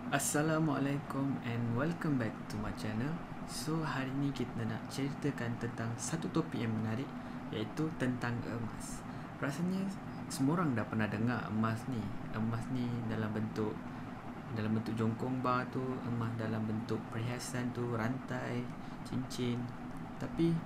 Assalamualaikum and welcome back to my channel. So hari ni kita nak ceritakan tentang satu topik yang menarik, iaitu tentang emas. Rasanya semua orang dah pernah dengar emas ni. Emas ni dalam bentuk jongkong bar tu, emas dalam bentuk perhiasan tu, rantai, cincin. Tapi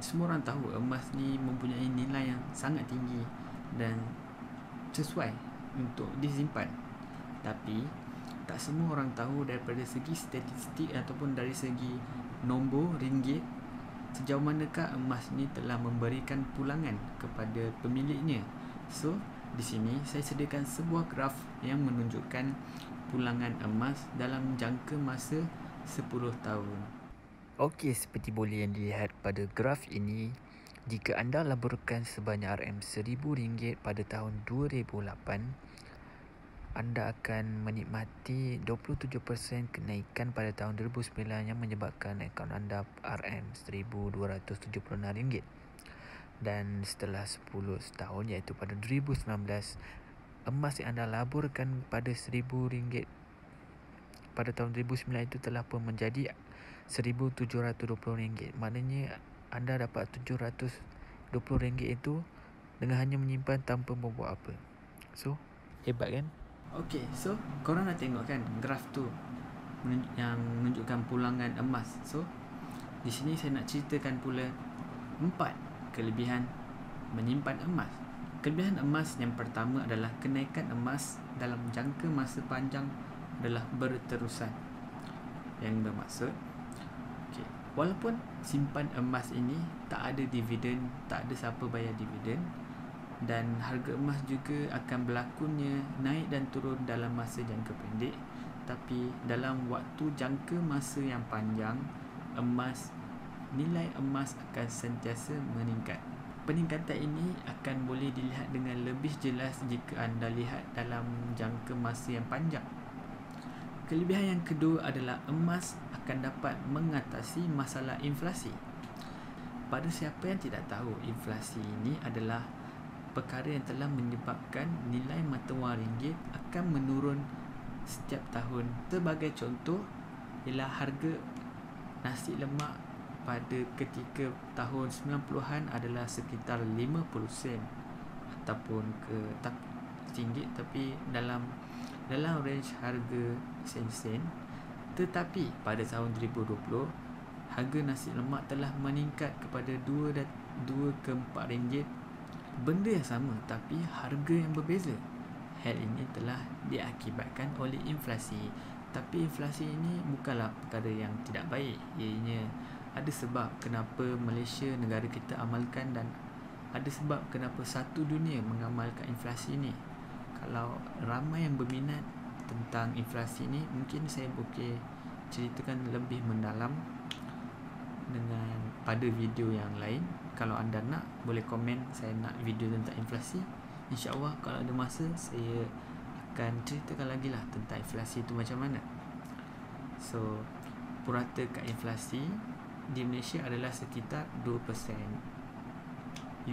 semua orang tahu emas ni mempunyai nilai yang sangat tinggi dan sesuai untuk disimpan. Tapi tak semua orang tahu daripada segi statistik ataupun dari segi nombor ringgit sejauh manakah emas ni telah memberikan pulangan kepada pemiliknya. So di sini saya sediakan sebuah graf yang menunjukkan pulangan emas dalam jangka masa 10 tahun. Okey, seperti boleh yang dilihat pada graf ini, jika anda laburkan sebanyak RM1000 pada tahun 2008, anda akan menikmati 27% kenaikan pada tahun 2009 yang menyebabkan akaun anda RM1,276. Dan setelah 10 tahun, iaitu pada 2019, emas yang anda laburkan pada RM1,000 pada tahun 2009 itu telah pun menjadi RM1,720. Maknanya anda dapat RM720 itu dengan hanya menyimpan tanpa membuat apa. So, hebat kan? Okay, so korang dah tengok kan graf tu yang menunjukkan pulangan emas. So di sini saya nak ceritakan pula 4 kelebihan menyimpan emas. Kelebihan emas yang pertama adalah kenaikan emas dalam jangka masa panjang adalah berterusan. Yang bermaksud, okay, walaupun simpan emas ini tak ada dividen, tak ada siapa bayar dividen, dan harga emas juga akan berlakunya naik dan turun dalam masa jangka pendek, tapi dalam waktu jangka masa yang panjang, nilai emas akan sentiasa meningkat. Peningkatan ini akan boleh dilihat dengan lebih jelas jika anda lihat dalam jangka masa yang panjang. Kelebihan yang kedua adalah emas akan dapat mengatasi masalah inflasi. Pada siapa yang tidak tahu, inflasi ini adalah perkara yang telah menyebabkan nilai mata wang ringgit akan menurun setiap tahun. Sebagai contoh ialah harga nasi lemak pada ketika tahun 90-an adalah sekitar 50 sen ataupun RM1, tapi dalam range harga sen-sen. Tetapi pada tahun 2020, harga nasi lemak telah meningkat kepada 2 ke 4 ringgit. Benda yang sama tapi harga yang berbeza. Hal ini telah diakibatkan oleh inflasi. Tapi inflasi ini bukanlah perkara yang tidak baik. Ianya ada sebab kenapa Malaysia, negara kita, amalkan, dan ada sebab kenapa satu dunia mengamalkan inflasi ini. Kalau ramai yang berminat tentang inflasi ini, mungkin saya boleh ceritakan lebih mendalam dengan pada video yang lain. Kalau anda nak, boleh komen saya nak video tentang inflasi. InsyaAllah kalau ada masa, saya akan ceritakan lagi lah tentang inflasi itu macam mana. So, purata kad inflasi di Malaysia adalah sekitar 2%.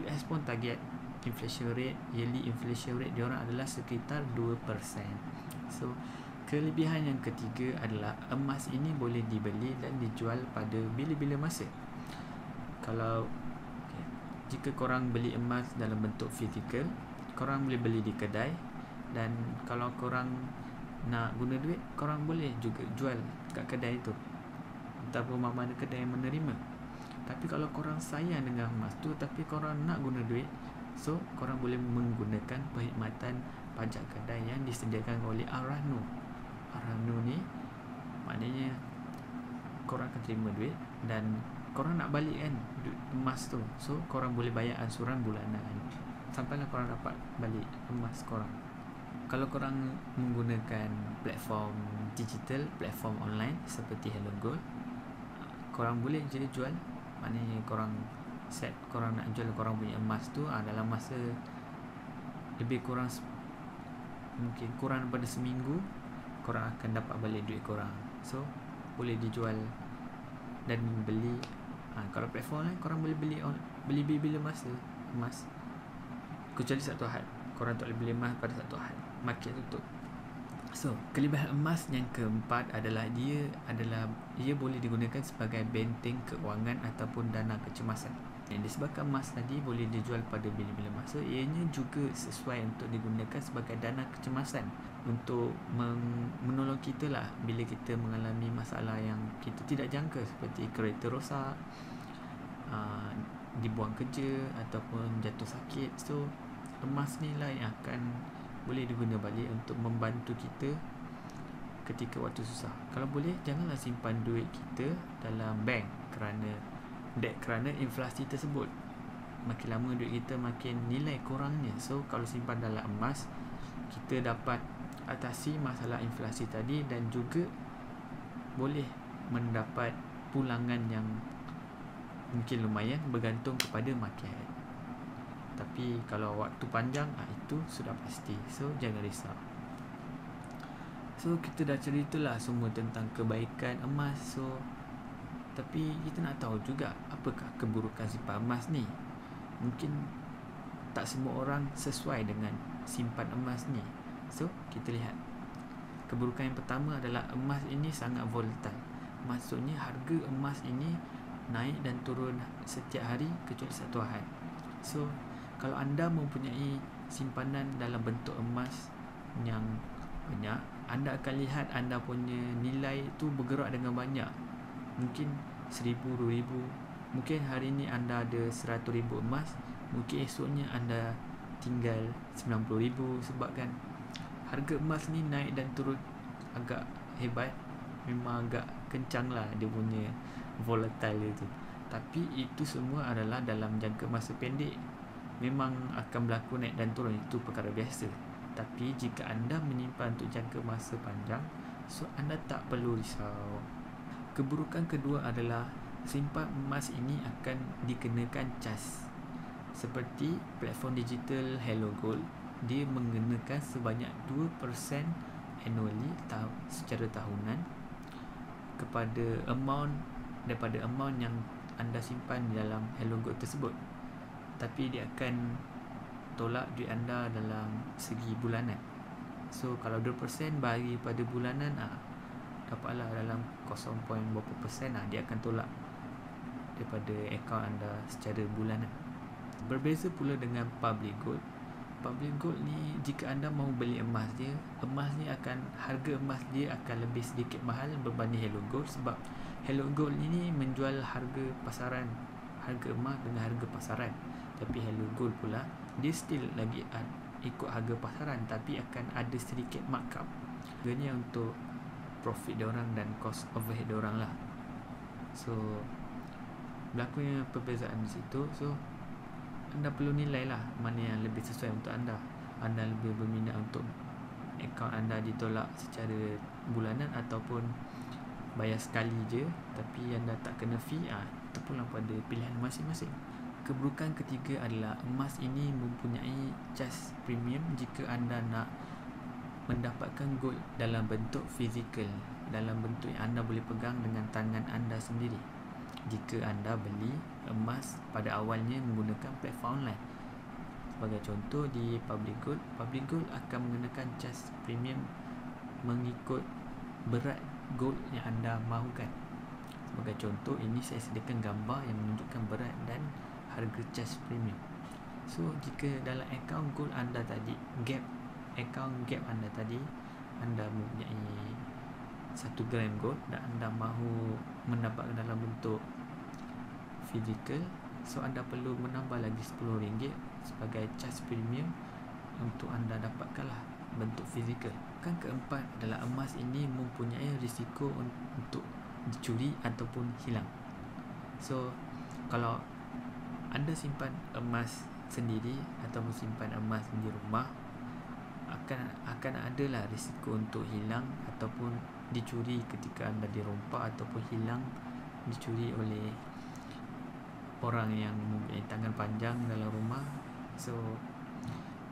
US pun target inflation rate, yearly inflation rate diorang adalah sekitar 2%. So, kelebihan yang ketiga adalah emas ini boleh dibeli dan dijual pada bila-bila masa. Jika korang beli emas dalam bentuk fizikal, korang boleh beli di kedai, dan kalau korang nak guna duit, korang boleh juga jual kat kedai itu ataupun mana kedai yang menerima. Tapi kalau korang sayang dengan emas tu tapi korang nak guna duit, so korang boleh menggunakan perkhidmatan pajak kedai yang disediakan oleh Ar-Rahnu. Ar-Rahnu ni maknanya korang akan terima duit dan korang nak balik kan emas tu, so korang boleh bayar ansuran bulanan sampailah korang dapat balik emas korang. Kalau korang menggunakan platform digital, platform online seperti Hello Gold, korang boleh jadi jual. Maknanya korang set, korang nak jual korang punya emas tu dalam masa lebih kurang mungkin kurang daripada seminggu, korang akan dapat balik duit korang. So boleh dijual dan beli. Kalau platform lain, korang boleh beli bila masa emas, kecuali satu had. Korang tak boleh beli emas pada satu had, market tutup. So, kelebihan emas yang keempat adalah ia boleh digunakan sebagai benteng keuangan ataupun dana kecemasan. Yang disebabkan emas tadi boleh dijual pada bila-bila masa, ianya juga sesuai untuk digunakan sebagai dana kecemasan untuk menolong kita lah bila kita mengalami masalah yang kita tidak jangka, seperti kereta rosak, dibuang kerja ataupun jatuh sakit. So, emas ni lah yang akan boleh diguna balik untuk membantu kita ketika waktu susah. Kalau boleh, janganlah simpan duit kita dalam bank kerana inflasi tersebut. Makin lama duit kita makin nilai kurangnya. So, kalau simpan dalam emas, kita dapat atasi masalah inflasi tadi dan juga boleh mendapat pulangan yang mungkin lumayan bergantung kepada market. Tapi kalau waktu panjang, itu sudah pasti. So, jangan risau. So, kita dah ceritalah semua tentang kebaikan emas. So, tapi kita nak tahu juga apakah keburukan simpan emas ni. Mungkin tak semua orang sesuai dengan simpan emas ni. So, kita lihat. Keburukan yang pertama adalah emas ini sangat volatile. Maksudnya harga emas ini naik dan turun setiap hari kecuali satu ahad. So, kalau anda mempunyai simpanan dalam bentuk emas yang banyak, anda akan lihat anda punya nilai itu bergerak dengan banyak. Mungkin 1,000, 2,000. Mungkin hari ni anda ada 100,000 emas, mungkin esoknya anda tinggal 90,000. Sebab kan harga emas ni naik dan turun agak hebat. Memang agak kencang lah dia punya volatile itu. Tapi itu semua adalah dalam jangka masa pendek. Memang akan berlaku naik dan turun, itu perkara biasa. Tapi jika anda menyimpan untuk jangka masa panjang, so anda tak perlu risau. Keburukan kedua adalah simpan emas ini akan dikenakan cas. Seperti platform digital Hello Gold, dia mengenakan sebanyak 2% annually secara tahunan daripada amount yang anda simpan di dalam Hello Gold tersebut. Tapi dia akan tolak duit anda dalam segi bulanan. So, kalau 2% bagi pada bulanan, dapatlah dalam 0. berapa persen dia akan tolak daripada akaun anda secara bulanan. Berbeza pula dengan public gold. Public gold ni, jika anda mahu beli emas dia, harga emas dia akan lebih sedikit mahal berbanding Hello Gold. Sebab Hello Gold ini menjual harga pasaran, harga emas dengan harga pasaran. Tapi Hello Gold pula, dia still lagi ikut harga pasaran, tapi akan ada sedikit markup. Harganya untuk profit diorang dan cost overhead diorang lah. So, berlakunya perbezaan di situ. So, anda perlu nilai lah mana yang lebih sesuai untuk anda. Anda lebih berminat untuk akaun anda ditolak secara bulanan ataupun bayar sekali je tapi anda tak kena fee, terpulang pada pilihan masing-masing. Keburukan ketiga adalah emas ini mempunyai cas premium jika anda nak mendapatkan gold dalam bentuk fizikal, dalam bentuk yang anda boleh pegang dengan tangan anda sendiri. Jika anda beli emas pada awalnya menggunakan platform online, sebagai contoh di public gold akan mengenakan cas premium mengikut berat gold yang anda mahukan. Sebagai contoh, ini saya sediakan gambar yang menunjukkan berat dan harga cas premium. So, jika dalam akaun gold anda tadi, akaun gap anda tadi, anda mempunyai 1 gram gold dan anda mahu mendapatkan dalam bentuk fizikal, so anda perlu menambah lagi RM10 sebagai cas premium untuk anda dapatkanlah bentuk fizikal. Yang keempat adalah emas ini mempunyai risiko untuk dicuri ataupun hilang. So, kalau anda simpan emas sendiri ataupun simpan emas di rumah, akan adalah risiko untuk hilang ataupun dicuri ketika anda dirompak ataupun hilang, dicuri oleh orang yang mempunyai tangan panjang dalam rumah. So,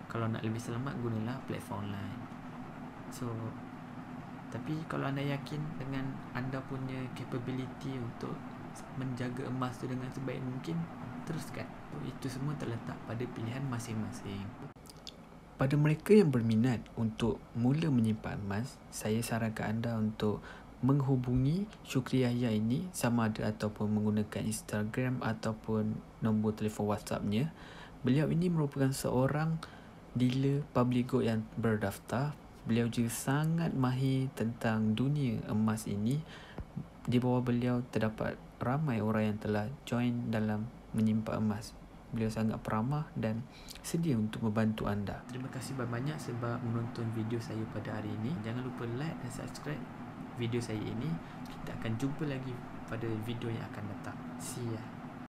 kalau nak lebih selamat, gunalah platform online. So, tapi kalau anda yakin dengan anda punya capability untuk menjaga emas tu dengan sebaik mungkin, teruskan. Itu semua terletak pada pilihan masing-masing. Pada mereka yang berminat untuk mula menyimpan emas, saya sarankan anda untuk menghubungi Syukri Yahya ini, sama ada ataupun menggunakan Instagram ataupun nombor telefon WhatsApp-nya. Beliau ini merupakan seorang dealer public good yang berdaftar. Beliau juga sangat mahir tentang dunia emas ini. Di bawah beliau terdapat ramai orang yang telah join dalam menyimpan emas. Beliau sangat peramah dan sedia untuk membantu anda. Terima kasih banyak sebab menonton video saya pada hari ini. Jangan lupa like dan subscribe video saya ini. Kita akan jumpa lagi pada video yang akan datang. See ya.